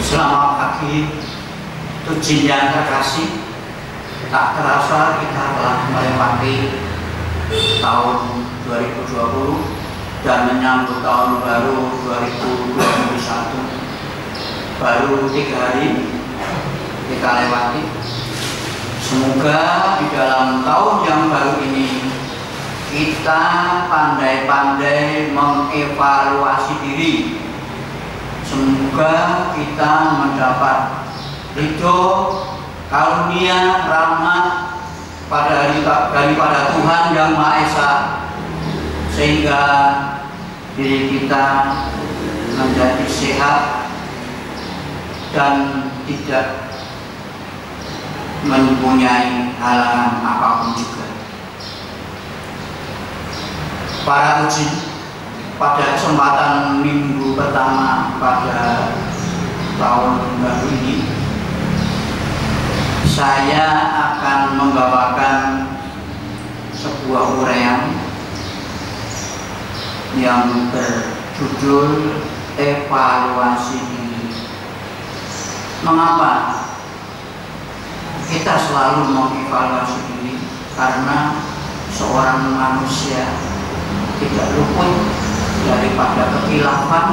Selamat pagi, Tujuh yang terkasih. Tak terasa kita telah melewati tahun 2020 dan menyambut tahun baru 2021. Baru 3 hari kita lewati. Semoga di dalam tahun yang baru ini kita pandai-pandai mengevaluasi diri. Semoga kita mendapat ridho, karunia, rahmat daripada Tuhan Yang Maha Esa, sehingga diri kita menjadi sehat dan tidak mempunyai halangan apapun juga. Para uji, pada kesempatan minggu pertama pada tahun baru ini, saya akan membawakan sebuah uraian yang berjudul evaluasi diri. Mengapa kita selalu mengevaluasi diri? Karena seorang manusia tidak luput daripada kekilafan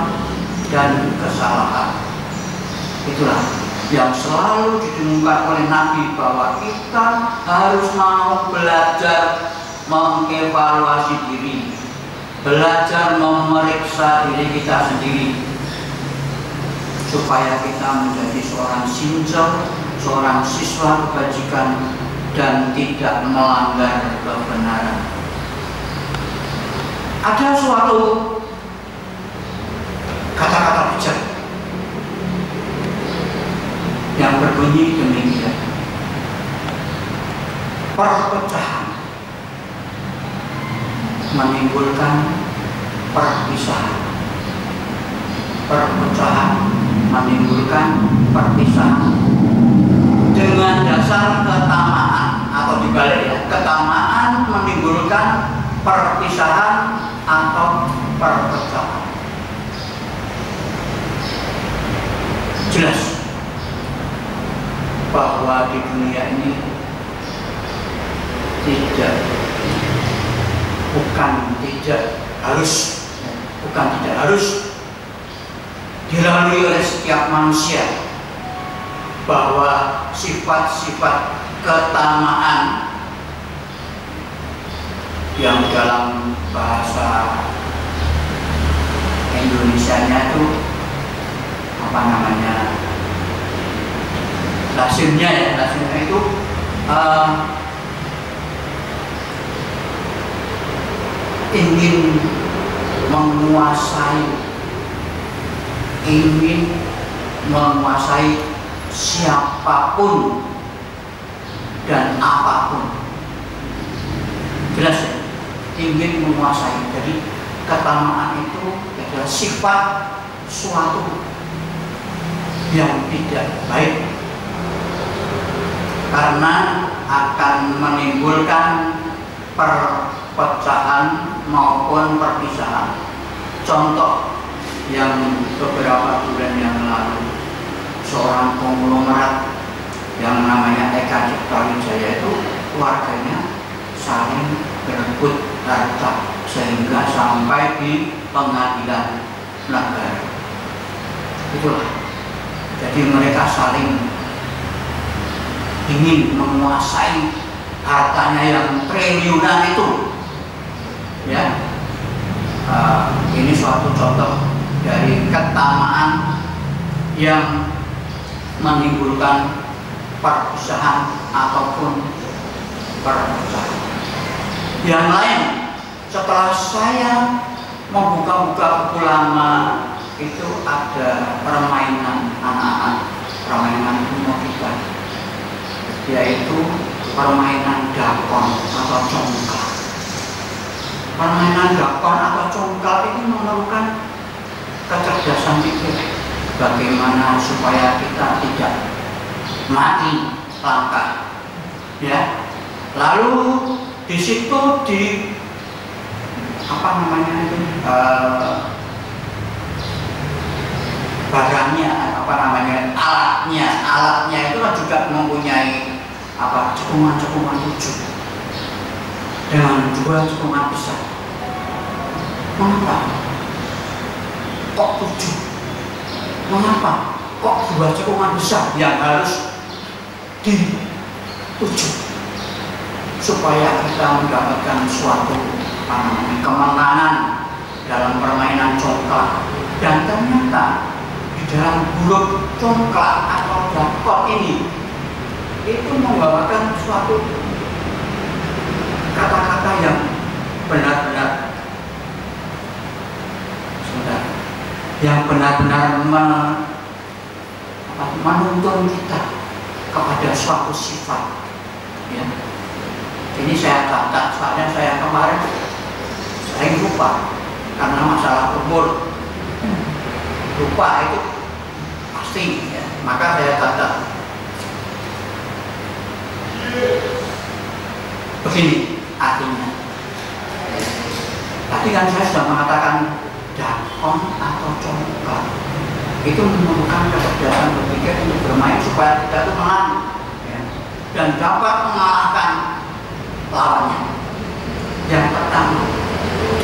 dan kesalahan. Itulah yang selalu didengungkan oleh Nabi, bahwa kita harus mau belajar mengevaluasi diri, belajar memeriksa diri kita sendiri, supaya kita menjadi seorang sinjau, seorang siswa kebajikan, dan tidak melanggar kebenaran. Ada suatu kata-kata bijak yang berbunyi demikian: perpecahan menimbulkan perpisahan. Perpecahan menimbulkan perpisahan. Dengan dasar ketamaan, atau dibalik, ketamaan menimbulkan perpisahan atau perpecahan. Jelas bahwa di dunia ini bukan tidak harus dilalui oleh setiap manusia, bahwa sifat-sifat ketamaan yang dalam bahasa Indonesianya itu apa namanya, lazimnya itu ingin menguasai siapapun dan apapun. Jelas ya? Ingin menguasai. Jadi ketamaan itu adalah sifat suatu yang tidak baik, karena akan menimbulkan perpecahan maupun perpisahan. Contoh yang beberapa bulan yang lalu, seorang konglomerat yang namanya Eka Cipta Wijaya itu keluarganya saling berebut harta sehingga sampai di pengadilan negara. Itulah. Jadi mereka saling ingin menguasai hartanya yang triliunan itu, ya. Ini suatu contoh dari ketamaan yang menimbulkan perpisahan ataupun perpecahan. Yang lain, setelah saya membuka-buka buku lama, itu ada permainan anak-anak, permainan umur kita, yaitu permainan dakon atau congkak. Permainan dakon atau congkak ini memerlukan kecerdasan pikir, bagaimana supaya kita tidak mati langkah, ya. Lalu di situ barangnya, apa namanya, alatnya itu juga mempunyai apa, cekungan-cekungan 7 dengan 2 cekungan besar. Mengapa kok 7? Mengapa kok 2 cekungan besar yang harus dituju supaya kita mendapatkan suatu kemenangan dalam permainan congklak? Dan ternyata di dalam huruf congklak atau dakot ini itu membawakan suatu kata-kata yang benar-benar menuntun kita kepada suatu sifat, ya. Ini saya catat, soalnya saya kemarin sering lupa karena masalah umur. Lupa itu pasti, ya. Maka saya catat begini artinya. Tadi kan saya sudah mengatakan dakon atau congklak itu memerlukan kecerdasan berpikir untuk bermain supaya kita itu menang, ya, dan dapat mengalahkan lawannya. Yang pertama, D,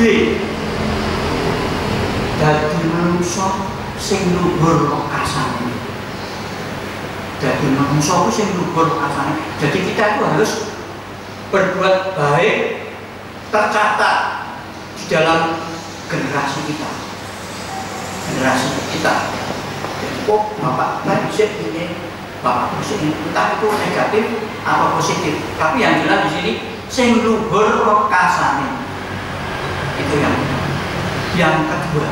dadi manungsa sing luhur lokasane. Dadi manungsa ku sing luhur lokasane. Jadi kita itu harus berbuat baik, tercatat di dalam generasi kita. Oh, Bapak Presiden ini, Bapak Presiden ini, entah itu negatif atau positif. Tapi yang jelas di sini sing luhur lokasane. Itu yang kedua.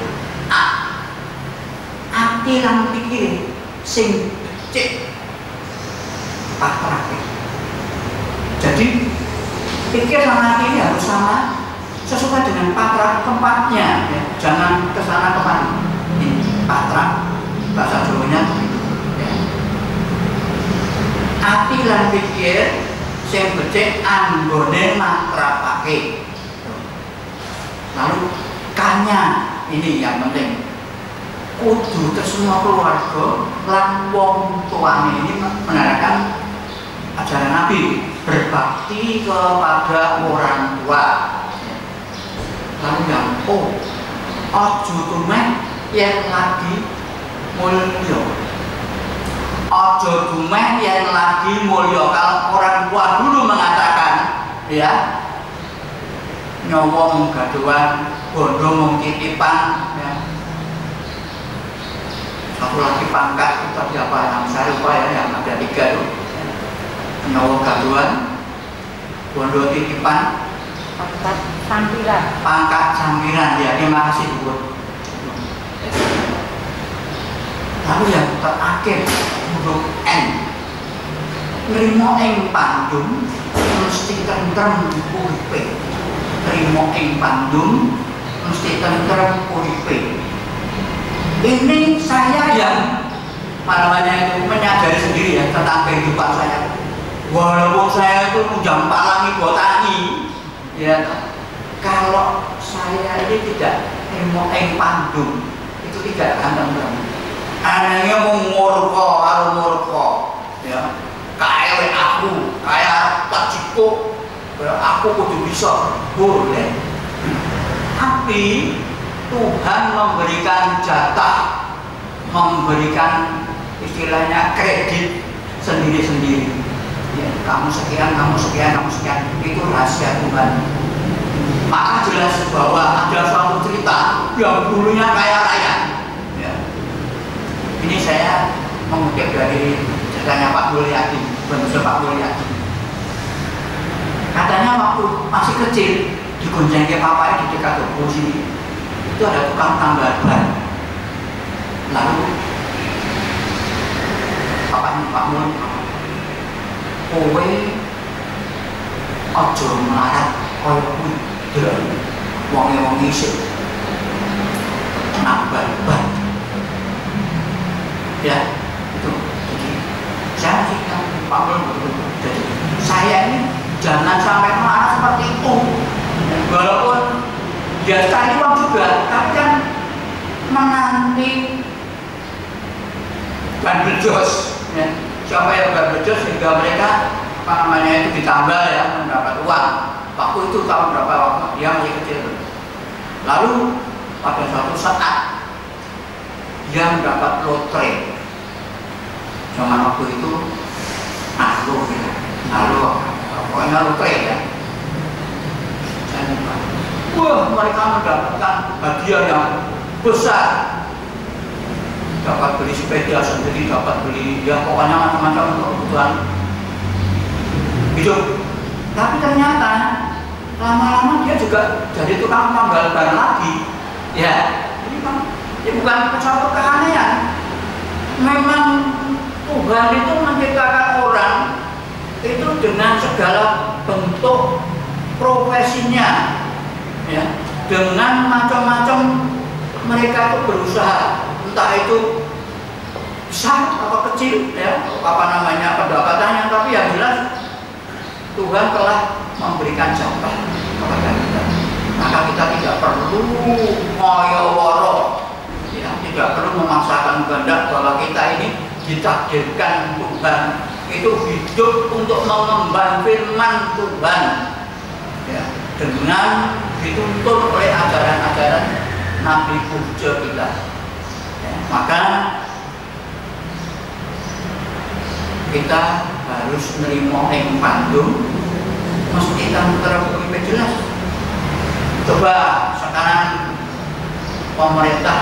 A, ati lan pikir sing becik patrake. Jadi pikir sama hati ini harus sama, sesuai dengan patra tempatnya, ya. Jangan kesana kemari. Ini patra bahasa Jawanya begitu, ya. Ati lan pikir sing becik anggone matrapake. Lalu kanya, ini yang penting, kudu semua keluarga lan wong tuane. Ini menandakan ajaran Nabi, berbakti kepada orang tua. Lalu yang ojo tumeh yang lagi mulya. Ojo tumeh yang lagi mulya. Kalau orang tua dulu mengatakan, ya, nyawa mung gaduhan, bondo mung titipan, ya. Satu lagi pangkat itu apa yang saya lupa, ya, yang ada 3 itu. Nyawa gaduhan, bondo titipan, pangkat sampiran, ya. Terima kasih Bu. Lalu yang terakhir huruf N, nrimo ing pandum mesti tentrem uripe. Nrimo ing pandum mesti tentrem uripe. Ini saya yang menyadari sendiri, ya, tentang kehidupan saya. Walaupun saya itu ujang palangi botani, ya, kalau saya ini tidak nrimo ing pandum, itu tidak akan tentrem. Anehnya mengurko, ya, kayak aku, kayak tak cukup, aku kudu bisa, boleh. Tapi Tuhan memberikan jatah, memberikan istilahnya kredit sendiri-sendiri. Ya, kamu sekian, itu rahasia Tuhan. Maka jelas bahwa ada suatu cerita yang dulunya kaya raya. Ini saya mengutip dari ceritanya Pak Mulyadi, benar Pak Mulyadi. Katanya waktu masih kecil digoncengin papanya di dekat toko sini, itu ada tukang tambal ban. Lalu papanya Pak Mulyadi, kowe ojo melarat koyo kuwi, delok wong-wong isih nambal ban. Ya, itu. Jadi saya kan Pak Mulyadi. Jadi saya ini jangan sampai marah seperti itu. Walaupun dia cari uang juga, tapi kan menanti banbejos, ya. Siapa yang banbejos sehingga mereka itu ditambah ya mendapat uang. Waktu itu tahun berapa waktu dia masih kecil. Lalu pada suatu saat dia mendapat lotre. Zaman waktu itu pokoknya lotre ya. Wah, mereka mendapatkan hadiah yang besar. Dapat beli sepeda sendiri, dapat beli ya pokoknya macam-macam untuk kebutuhan hidup. Tapi ternyata lama-lama dia juga jadi tukang tambal ban lagi. Ya, ini kan ya bukan suatu keanehan. Memang Tuhan itu menciptakan orang itu dengan segala bentuk profesinya, ya, dengan macam-macam mereka itu berusaha, entah itu besar atau kecil, ya, pendapatannya, tapi yang jelas Tuhan telah memberikan jatah kepada kita. Maka kita tidak perlu ngoyo-woro, ya, tidak perlu memaksakan kehendak bahwa kita ini ditakdirkan Tuhan itu hidup untuk mengemban firman Tuhan, ya, dengan dituntun oleh ajaran-ajaran Nabi Puja kita, ya, maka kita harus menerima yang pandung mesti kita terlalu jelas. Coba sekarang pemerintah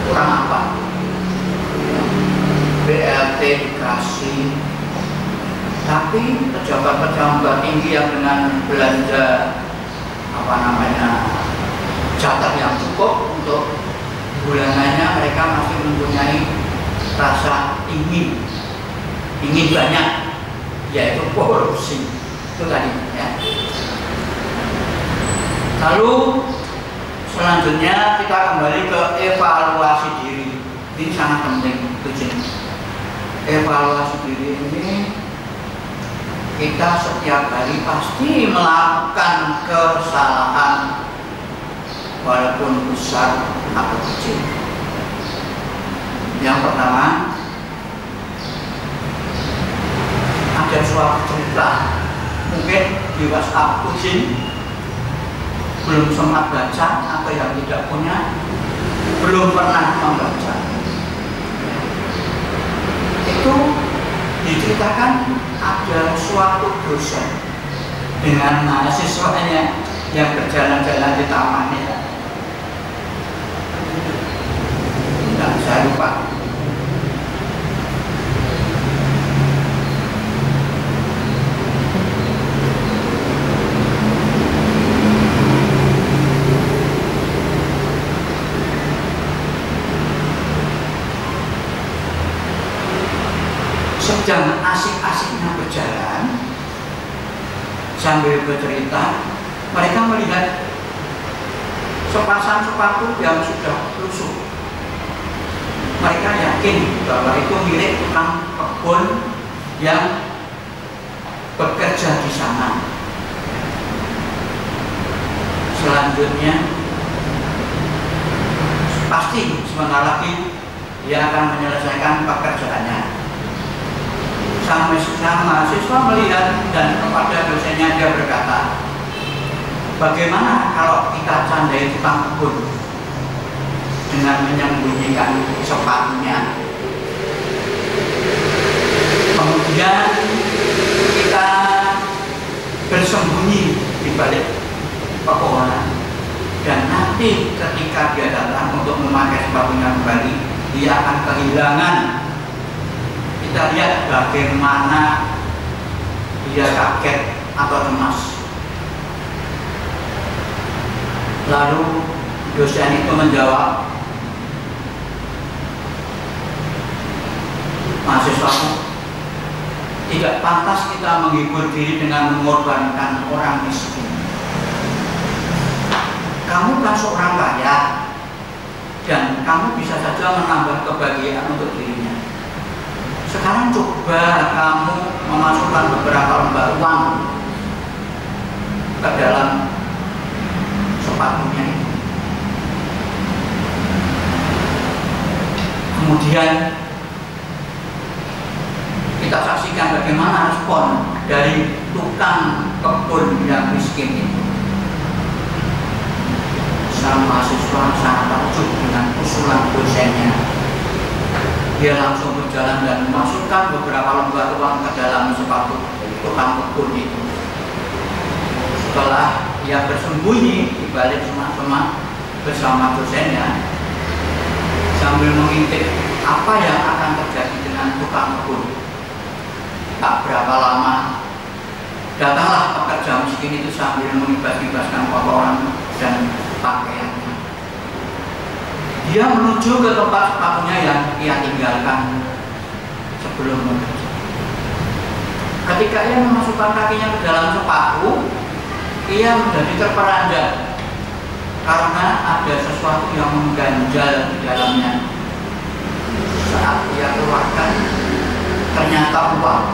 kurang apa? BLT dikasih, tapi pejabat-pejabat tinggi yang dengan belanja jatah yang cukup untuk bulanannya, mereka masih mempunyai rasa ingin banyak, yaitu korupsi itu tadi, ya. Lalu selanjutnya kita kembali ke evaluasi diri. Ini sangat penting. Evaluasi diri ini kita setiap hari pasti melakukan kesalahan, walaupun besar atau kecil. Yang pertama, ada suatu cerita mungkin di WhatsApp kucing belum sempat baca, atau yang tidak punya belum pernah membaca. Itu diceritakan ada suatu dosen dengan mahasiswanya yang berjalan-jalan di tamannya. Tidak, saya lupa. Sedang asik-asiknya berjalan sambil bercerita, mereka melihat sepasang sepatu yang sudah lusuh. Mereka yakin bahwa itu milik tukang kebun yang bekerja di sana. Selanjutnya pasti sebentar lagi dia akan menyelesaikan pekerjaannya. Sang mahasiswa melihat dan kepada dosennya dia berkata, bagaimana kalau kita candai tukang kebun dengan menyembunyikan sepatunya, kemudian kita bersembunyi di balik pepohonan, dan nanti ketika dia datang untuk memakai sepatunya kembali, dia akan kehilangan. Kita lihat bagaimana dia kaget atau cemas. Lalu dosen itu menjawab, mahasiswaku, tidak pantas kita menghibur diri dengan mengorbankan orang miskin. Kamu kan seorang kaya, dan kamu bisa saja menambah kebahagiaan untuk dirinya. Sekarang coba kamu memasukkan beberapa lembar uang ke dalam sepatunya itu. Kemudian perhatikan bagaimana respon dari tukang kebun yang miskin itu. Sang mahasiswa sangat takjub dengan usulan dosennya. Dia langsung berjalan dan memasukkan beberapa lembar uang ke dalam sepatu tukang kebun itu. Setelah ia bersembunyi di balik semak-semak bersama dosennya, sambil mengintip apa yang akan terjadi dengan tukang kebun. Tak berapa lama, datanglah pekerja miskin itu sambil mengibas-ibaskan kotoran dan pakaiannya. Dia menuju ke tempat sepatunya yang ia tinggalkan sebelum bekerja. Ketika ia memasukkan kakinya ke dalam sepatu, ia menjadi terperanjat karena ada sesuatu yang mengganjal di dalamnya. Saat ia keluarkan, ternyata uang.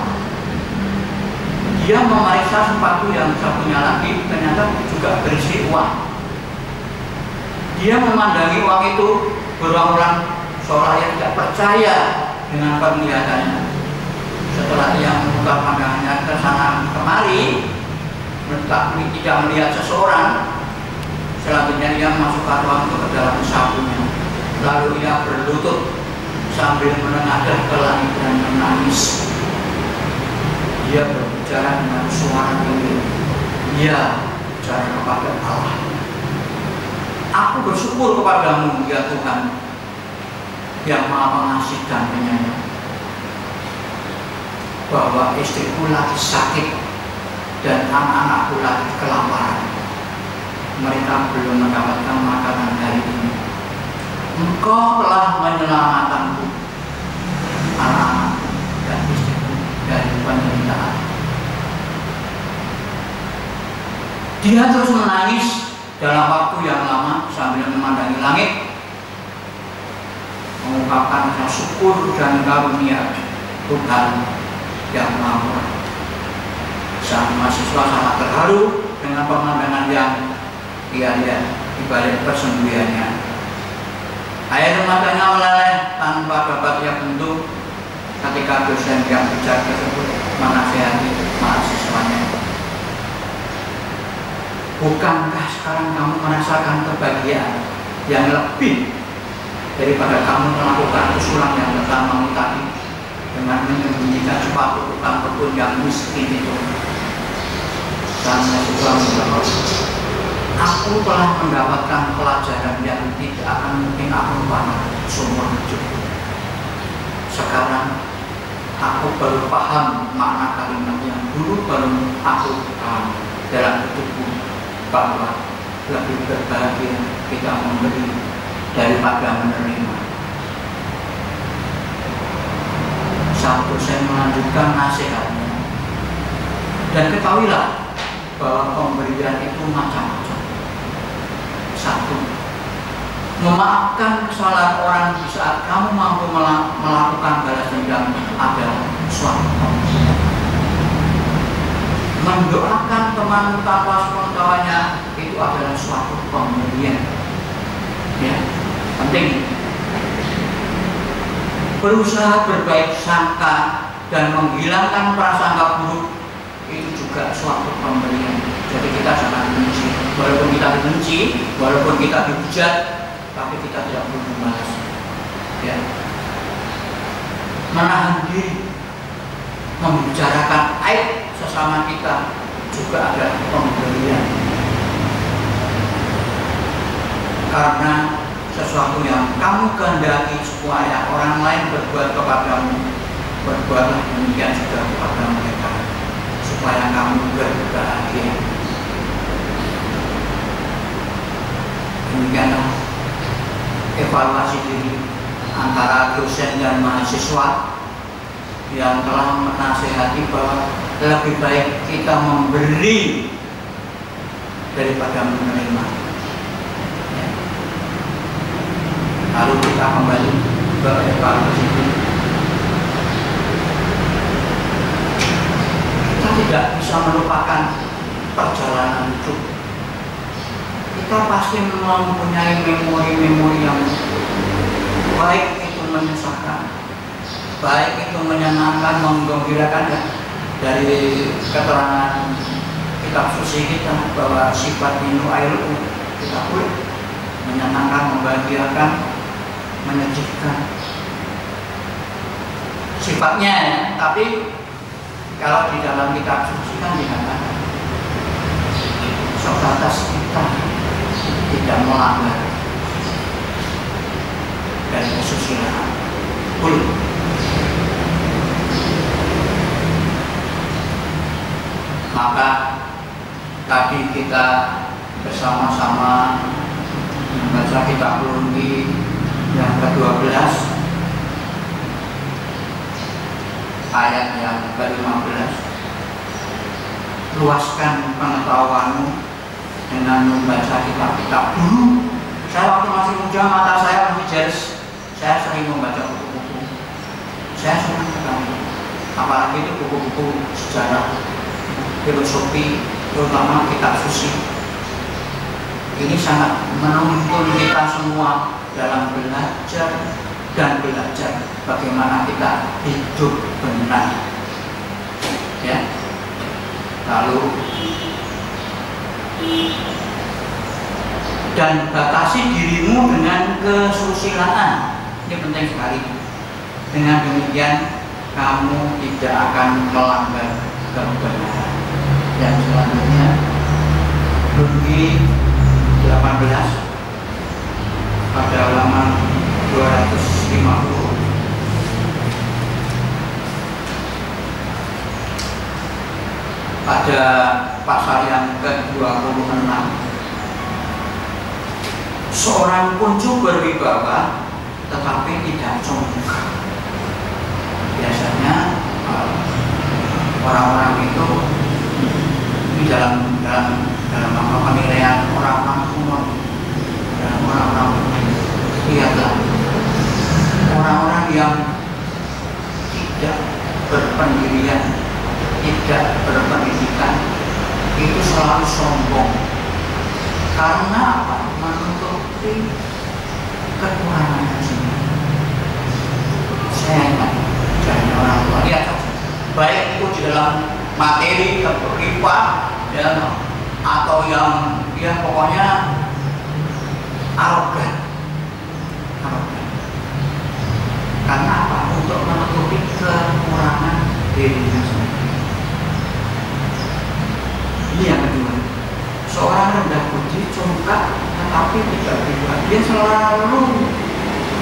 Dia memeriksa sepatu yang satunya lagi, ternyata juga berisi uang. Dia memandangi uang itu berulang-ulang seolah ia tidak percaya dengan penglihatannya. Setelah ia membuka pandangannya ke sana kemari, tidak melihat seseorang, selanjutnya ia memasukkan uang itu ke dalam sakunya. Lalu ia berlutut sambil menengadah ke langit dan menangis. Dia berbicara dengan suara tinggi. Dia bicara kepada Allah. Aku bersyukur kepadamu, ya Tuhan, yang Maha Pengasih dan Penyayang, bahwa istriku lagi sakit dan anak-anakku lagi kelaparan. Mereka belum mendapatkan makanan hari ini. Engkau telah menyelamatkanku, anak-anakku dan istriku dari penderitaan. Dia terus menangis dalam waktu yang lama sambil memandangi langit, mengungkapkan rasa syukur dan karunia Tuhan yang Maha Murah. Sang mahasiswa sangat terharu dengan pemandangan yang ia lihat di balik persembunyiannya. Air matanya meleleh tanpa dapat ia bentuk ketika dosen yang bijak tersebut menasihati mahasiswanya. Bukankah sekarang kamu merasakan kebahagiaan yang lebih daripada kamu melakukan usulan yang pertama tadi dengan menyembunyikan sepatu tukang kebun yang miskin itu? Dan mahasiswa menjawab, aku telah mendapatkan pelajaran yang tidak akan mungkin aku lupakan seumur hidup. Sekarang aku baru paham makna kalimat yang dulu baru aku paham dalam hidupku, bahwa lebih berbahagia kita memberi daripada menerima. Satu, saya melanjutkan nasihatnya, dan ketahuilah bahwa pemberian itu macam-macam. Satu, memaafkan kesalahan orang di saat kamu mampu melakukan balas dendam adalah suatu pemberian. Mendoakan teman tanpa sepengetahuannya itu adalah suatu pemberian. Ya, penting. Berusaha berbaik sangka dan menghilangkan prasangka buruk itu juga suatu pemberian. Jadi kita jangan benci. Walaupun kita dibenci, walaupun kita dihujat, tapi kita tidak perlu membalas. Ya. Menahan diri, membicarakan aib sesama kita juga ada pemberian. Karena sesuatu yang kamu kehendaki supaya orang lain berbuat kepadamu, berbuatlah demikian juga kepada mereka, supaya kamu berbahagia. Demikianlah evaluasi diri antara dosen dan mahasiswa yang telah menasihati bahwa lebih baik kita memberi daripada menerima. Ya. Lalu kita kembali ke evaluasi diri. Kita tidak bisa melupakan perjalanan hidup. Kita pasti mempunyai memori-memori yang baik itu menyusahkan, baik itu menyenangkan, menggembirakan ya. Dari keterangan kitab suci kita bahwa sifat inu ailu kita boleh menyenangkan, membahagiakan, menyejukkan sifatnya ya. Tapi kalau di dalam kitab suci kan dikatakan sebatas kita tidak melanggar dari kesusilaan boleh. Maka tadi kita bersama-sama membaca kitab Wahyu yang ke-12 ayat yang ke-15. Luaskan pengetahuanmu dengan membaca kitab-kitab. Dulu saya waktu masih muda, mata saya masih jelas, saya sering membaca buku-buku. Saya senang sekali, apalagi itu buku-buku sejarah, filosofi, terutama kitab suci. Ini sangat menuntun kita semua dalam belajar dan belajar bagaimana kita hidup benar. Ya. Lalu dan batasi dirimu dengan kesusilaan. Ini penting sekali. Dengan demikian kamu tidak akan melanggar kebenaran. Yang selanjutnya Wahyu 18 pada halaman 250. Pada pasal yang ke-26, seorang kuncu berwibawa tetapi tidak sombong. Biasanya orang-orang itu di dalam penilaian orang-orang umum, dan orang-orang lihatlah orang-orang yang tidak berpendirian, tidak berpendidikan itu selalu sombong. Karena apa? Menutupi kekurangannya sendiri. Saya ingat dari orang tua, lihat saja, baik itu di dalam materi IPA ya, atau yang ya pokoknya arogan. Karena apa? Untuk menutupi kekurangan dirinya sendiri. Ini yang kedua, seorang rendah budi, congkak, tetapi tidak pribadi. Dia selalu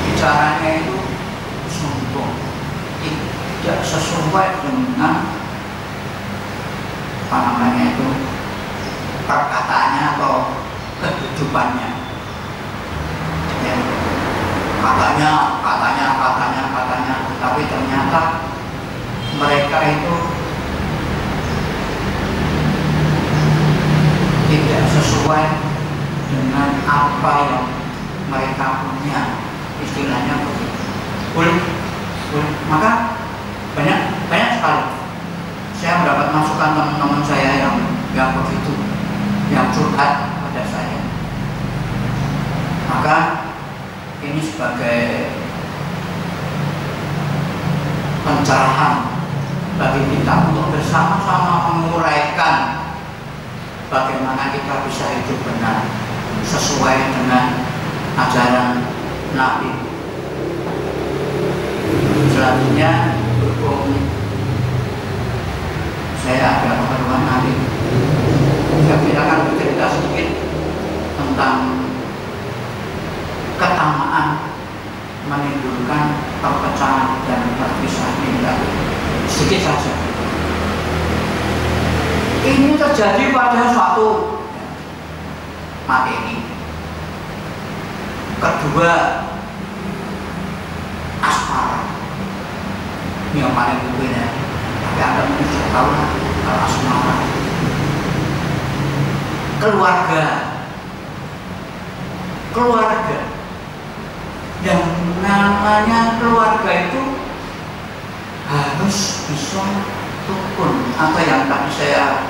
bicaranya itu sombong, tidak sesuai dengan apa namanya itu perkataannya atau kehidupannya. Ya. Katanya, tapi ternyata mereka itu tidak sesuai dengan apa yang mereka punya, istilahnya begitu. Boleh. Maka banyak sekali saya mendapat masukan teman-teman saya yang begitu, yang curhat pada saya. Maka ini sebagai pencerahan bagi kita untuk bersama-sama menguraikan bagaimana kita bisa hidup benar sesuai dengan ajaran Nabi. Selanjutnya berhubung saya ada keperluan nanti, saya akan bercerita sedikit tentang ketamaan menimbulkan perpecahan dan perpisahan ini. Sedikit saja. Ini terjadi pada suatu materi. Kedua, asmara. Ini yang paling mungkin ya. Tapi Anda mungkin sudah tahu lah kalau asmara. Keluarga. Yang namanya keluarga itu harus bisa rukun, atau yang tadi saya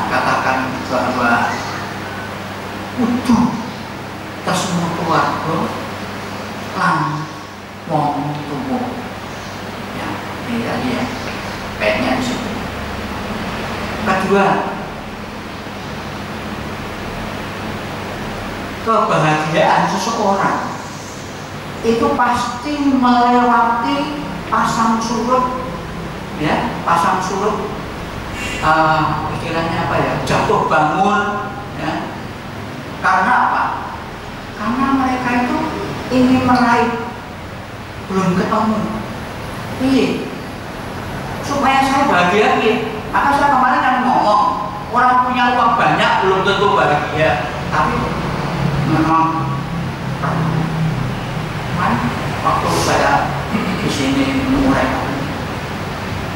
katakan bahwa utuh semua keluarga lan wong tuwa. Iya, P-nya di situ. Kedua, kebahagiaan seseorang itu pasti melewati pasang surut, ya, pasang surut, istilahnya apa ya, jatuh bangun, ya. Karena apa? Karena mereka itu ingin meraih, belum ketemu. Iya, supaya saya bahagia, iya. Maka saya kemarin kan ngomong, orang punya uang banyak belum tentu bahagia, tapi memang waktu saya di sini mulai.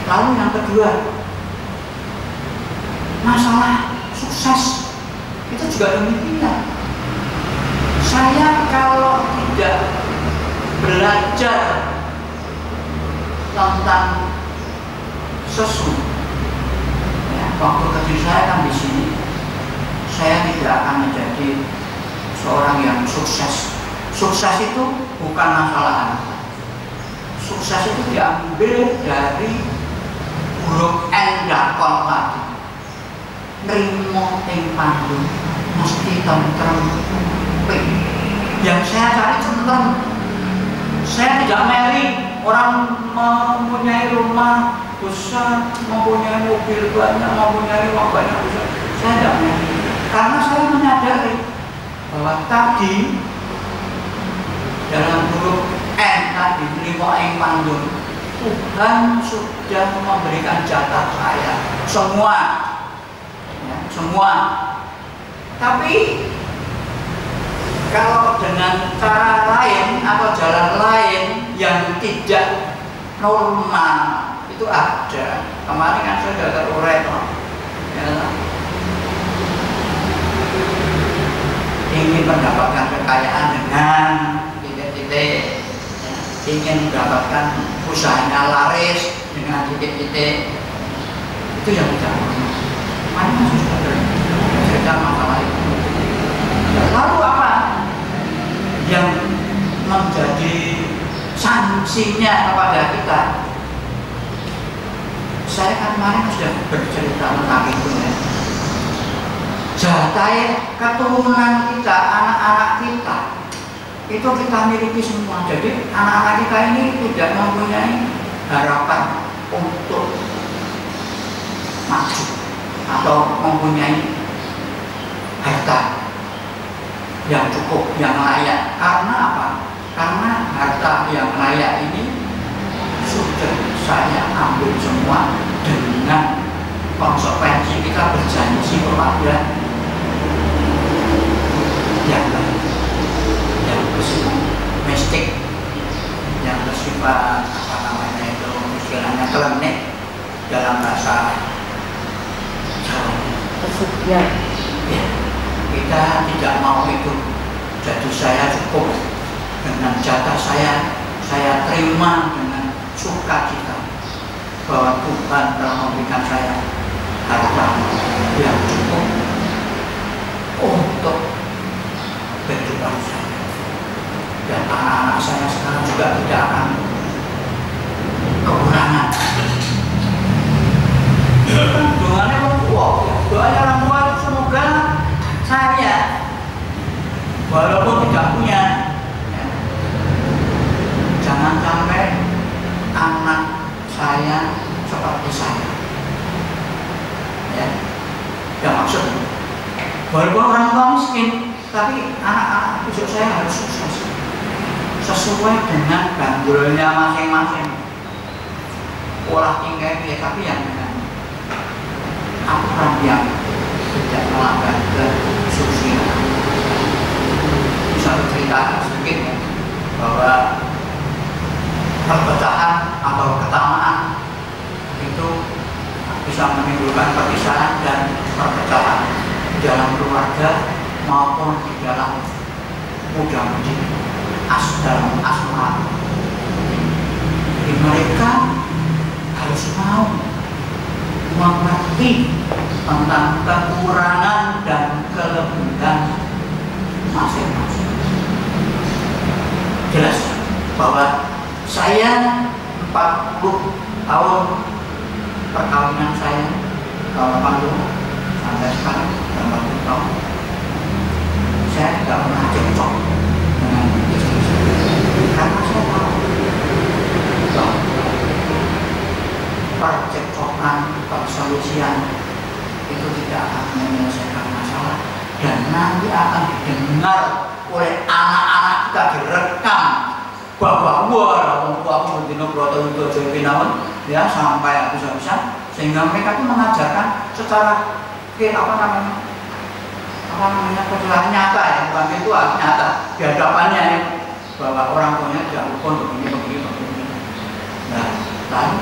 Lalu yang kedua, masalah sukses itu juga demikian. Saya kalau tidak belajar tentang sesuatu, ya, waktu kecil saya kan di sini, saya tidak akan menjadi seorang yang sukses. Sukses itu bukan masalah harta. Sukses itu diambil dari huruf N dakon tadi. Nrimo ing pandung mesti tentrem. Yang saya cari tentrem. Saya tidak meri orang mempunyai rumah besar, mempunyai mobil banyak, mempunyai uang banyak besar. Saya tidak meri. Karena saya menyadari bahwa tadi dalam huruf N tadi, nrimo ing pandung, Tuhan sudah memberikan jatah saya semua, ya, semua. Tapi kalau dengan cara lain atau jalan lain yang tidak normal itu ada. Kemarin kan saya sudah terurai, ya, ingin mendapatkan kekayaan dengan titik-titik, ingin mendapatkan usahanya laris dengan titik-titik, itu yang tidak normal. Mari masuk sudah cerita masalah itu. Lalu apa yang menjadi sanksinya kepada kita? Saya kan kemarin sudah bercerita tentang itu, ya. Jatah keturunan kita, anak-anak kita itu kita miliki semua. Jadi anak-anak kita ini tidak mempunyai harapan untuk maju atau mempunyai harta yang cukup, yang layak. Karena apa? Karena harta yang layak ini sudah saya ambil semua dengan konsekuensi kita berjanji kepada yang lain, yang bersifat mistik, yang bersifat apa namanya itu, istilahnya klenik dalam bahasa Jawa. Kesekian. Ya, kita tidak mau itu. Jadi saya cukup dengan jatah saya terima dengan sukacita bahwa Tuhan telah memberikan saya harta yang cukup untuk kehidupan saya, dan anak-anak saya sekarang juga tidak akan kekurangan. Doanya orang tua, doanya orang tua semoga saya walaupun tidak punya, ya, jangan sampai anak saya seperti saya, ya, yang maksud walaupun orang tua miskin, tapi anak-anak cucu saya harus sukses sesuai dengan bandulnya masing-masing. Olah tingkah dia, tapi yang dengan aturan yang tidak melanggar kesusilaan. Bisa bercerita sedikit, ya, bahwa perpecahan atau ketamaan itu bisa menimbulkan perpisahan dan perpecahan dalam keluarga maupun di dalam muda-mudi dalam asmara. Jadi mereka harus mau mengerti tentang kekurangan dan kelebihan masing-masing. Jelas bahwa saya tahun 80 sampai sekarang 80 tahun saya tidak pernah cocok dengan istri saya karena saya tahu bahwa percekcokan, perselisihan itu tidak akan menyelesaikan masalah dan nanti akan didengar oleh anak-anak kita, direkam bahwa wah orang tua aku berdino broto itu jadi namun ya sampai bisa-bisa sehingga mereka itu mengajarkan secara persoalan nyata ya, bukan itu nyata di hadapannya ya, bahwa orang tuanya tidak rukun begini. Nah, lalu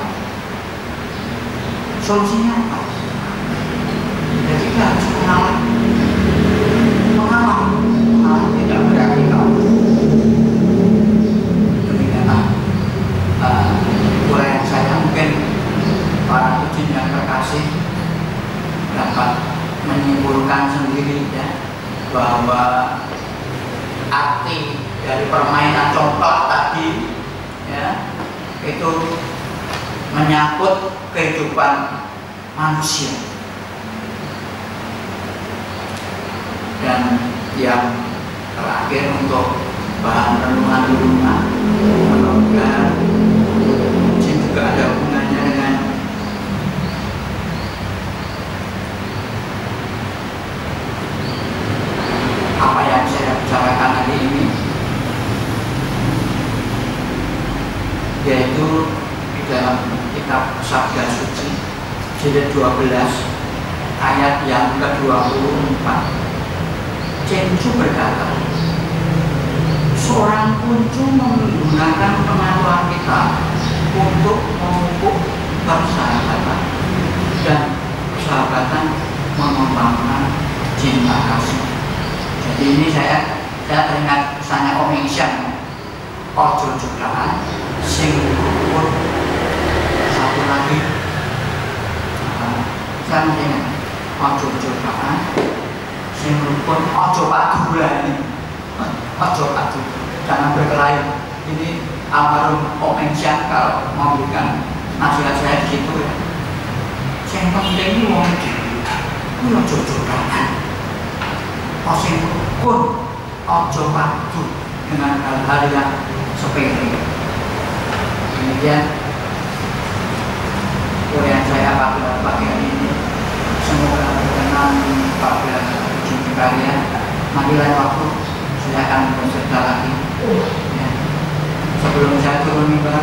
solusinya apa? Jadi kita harus mengalah tidak berarti kamu demikianlah yang saya mungkin para kucing yang terkasih dapat menyimpulkan sendiri ya bahwa arti dari permainan congklak tadi ya itu menyangkut kehidupan manusia. Dan yang terakhir untuk bahan renungan di rumah, mudah-mudahan juga ada hubungannya dengan apa yang saya bicarakan hari ini, yaitu di dalam kitab Sabda Suci jilid 12 ayat yang ke-24. Cencu berkata, seorang kuncu menggunakan pengetahuan kita untuk memupuk persahabatan dan persahabatan mengembangkan cinta kasih. Jadi ini saya teringat pesannya Om Ingsyam, ojo jutaan sing rukun satu lagi. Saya mengingat ojo jutaan sing rukun, ojo padu ini, ojo padu, jangan berkelahi. Ini almarhum Om Ingsyam kalau memberikan nasihat saya gitu ya. Yang penting ini wong iki ojo jutaan, sing rukun, ojo padu dengan hal-hal yang sepele. Kemudian yang saya pada pagi hari ini semoga berkenan pada ujung kalian. Nanti lain waktu saya akan bercerita lagi ya. Sebelum saya turun mimbar